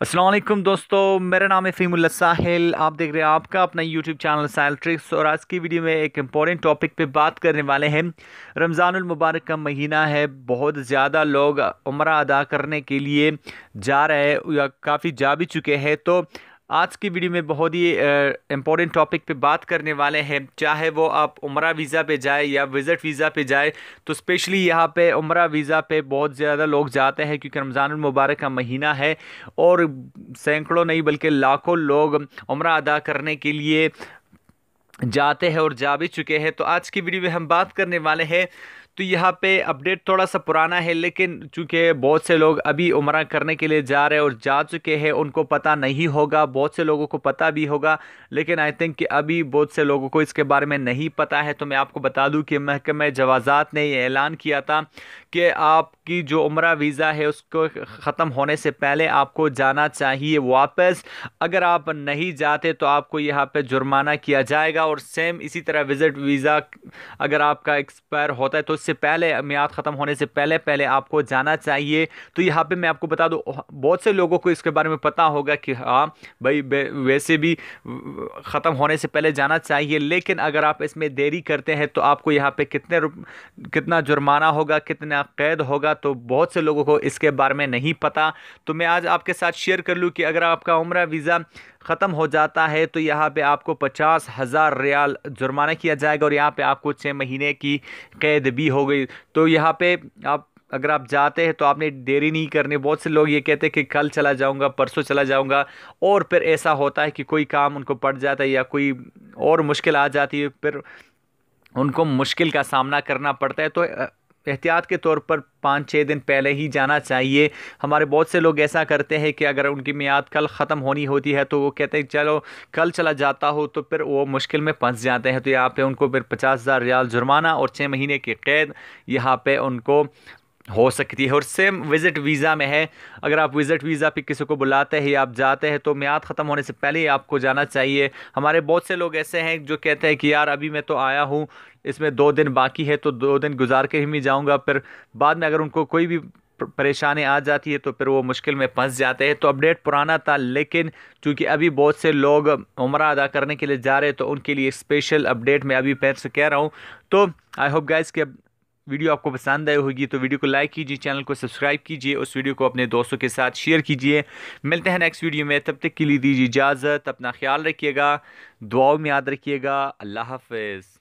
अस्सलाम वालेकुम दोस्तों, मेरा नाम है फ़हीमुल्लाह साहिल। आप देख रहे हैं आपका अपना यूट्यूब चैनल साहिल ट्रिक्स। और आज की वीडियो में एक इम्पॉर्टेंट टॉपिक पे बात करने वाले हैं। रमज़ानुल मुबारक का महीना है, बहुत ज़्यादा लोग उम्रा अदा करने के लिए जा रहे हैं या काफ़ी जा भी चुके हैं। तो आज की वीडियो में बहुत ही इम्पोर्टेंट टॉपिक पे बात करने वाले हैं। चाहे वो आप उम्रा वीज़ा पे जाए या विज़िट वीज़ा पे जाए, तो स्पेशली यहाँ पे उम्रा वीज़ा पे बहुत ज़्यादा लोग जाते हैं क्योंकि रमज़ानुल मुबारक का महीना है। और सैकड़ों नहीं बल्कि लाखों लोग उम्रा अदा करने के लिए जाते हैं और जा भी चुके हैं। तो आज की वीडियो में हम बात करने वाले हैं। तो यहाँ पे अपडेट थोड़ा सा पुराना है, लेकिन चूंकि बहुत से लोग अभी उम्रा करने के लिए जा रहे हैं और जा चुके हैं, उनको पता नहीं होगा। बहुत से लोगों को पता भी होगा, लेकिन आई थिंक कि अभी बहुत से लोगों को इसके बारे में नहीं पता है। तो मैं आपको बता दूं कि महकमा जवाज़ात ने ये ऐलान किया था कि आपकी जो उम्रा वीज़ा है उसको ख़त्म होने से पहले आपको जाना चाहिए वापस। अगर आप नहीं जाते तो आपको यहाँ पे जुर्माना किया जाएगा। और सेम इसी तरह विज़िट वीज़ा अगर आपका एक्सपायर होता है तो उससे पहले, मियाद ख़त्म होने से पहले पहले आपको जाना चाहिए। तो यहाँ पे मैं आपको बता दूँ, बहुत से लोगों को इसके बारे में पता होगा कि हाँ भाई वैसे भी ख़त्म होने से पहले जाना चाहिए, लेकिन अगर आप इसमें देरी करते हैं तो आपको यहाँ पे कितना जुर्माना होगा, कितना कैद होगा। तो बहुत से लोगों को इसके बारे में नहीं पता। तो मैं आज आपके साथ शेयर कर लूँ कि अगर आपका उम्रा वीज़ा ख़त्म हो जाता है तो यहाँ पे आपको 50,000 रियाल जुर्माना किया जाएगा और यहाँ पे आपको 6 महीने की कैद भी हो गई। तो यहाँ पे आप अगर आप जाते हैं तो आपने देरी नहीं करनी। बहुत से लोग ये कहते हैं कि कल चला जाऊंगा, परसों चला जाऊंगा, और फिर ऐसा होता है कि कोई काम उनको पड़ जाता है या कोई और मुश्किल आ जाती है, फिर उनको मुश्किल का सामना करना पड़ता है। तो एहतियात के तौर पर 5-6 दिन पहले ही जाना चाहिए। हमारे बहुत से लोग ऐसा करते हैं कि अगर उनकी मियाद कल ख़त्म होनी होती है तो वो कहते हैं चलो कल चला जाता हो, तो फिर वो मुश्किल में फंस जाते हैं। तो यहाँ पे उनको फिर 50,000 रियाल जुर्माना और 6 महीने की कैद यहाँ पे उनको हो सकती है। और सेम विज़िट वीज़ा में है। अगर आप विज़िट वीज़ा पे किसी को बुलाते हैं या आप जाते हैं तो मियाद ख़त्म होने से पहले ही आपको जाना चाहिए। हमारे बहुत से लोग ऐसे हैं जो कहते हैं कि यार अभी मैं तो आया हूँ, इसमें 2 दिन बाकी है तो 2 दिन गुजार के ही मैं जाऊँगा। फिर बाद में अगर उनको कोई भी परेशानी आ जाती है तो फिर वो मुश्किल में फंस जाते हैं। तो अपडेट पुराना था, लेकिन चूंकि अभी बहुत से लोग उम्रा अदा करने के लिए जा रहे हैं तो उनके लिए स्पेशल अपडेट मैं अभी फिर से कह रहा हूँ। तो आई होप गाइस कि वीडियो आपको पसंद आई होगी। तो वीडियो को लाइक कीजिए, चैनल को सब्सक्राइब कीजिए, उस वीडियो को अपने दोस्तों के साथ शेयर कीजिए। मिलते हैं नेक्स्ट वीडियो में, तब तक के लिए दीजिए इजाज़त। अपना ख्याल रखिएगा, दुआओं में याद रखिएगा। अल्लाह हाफ़िज़।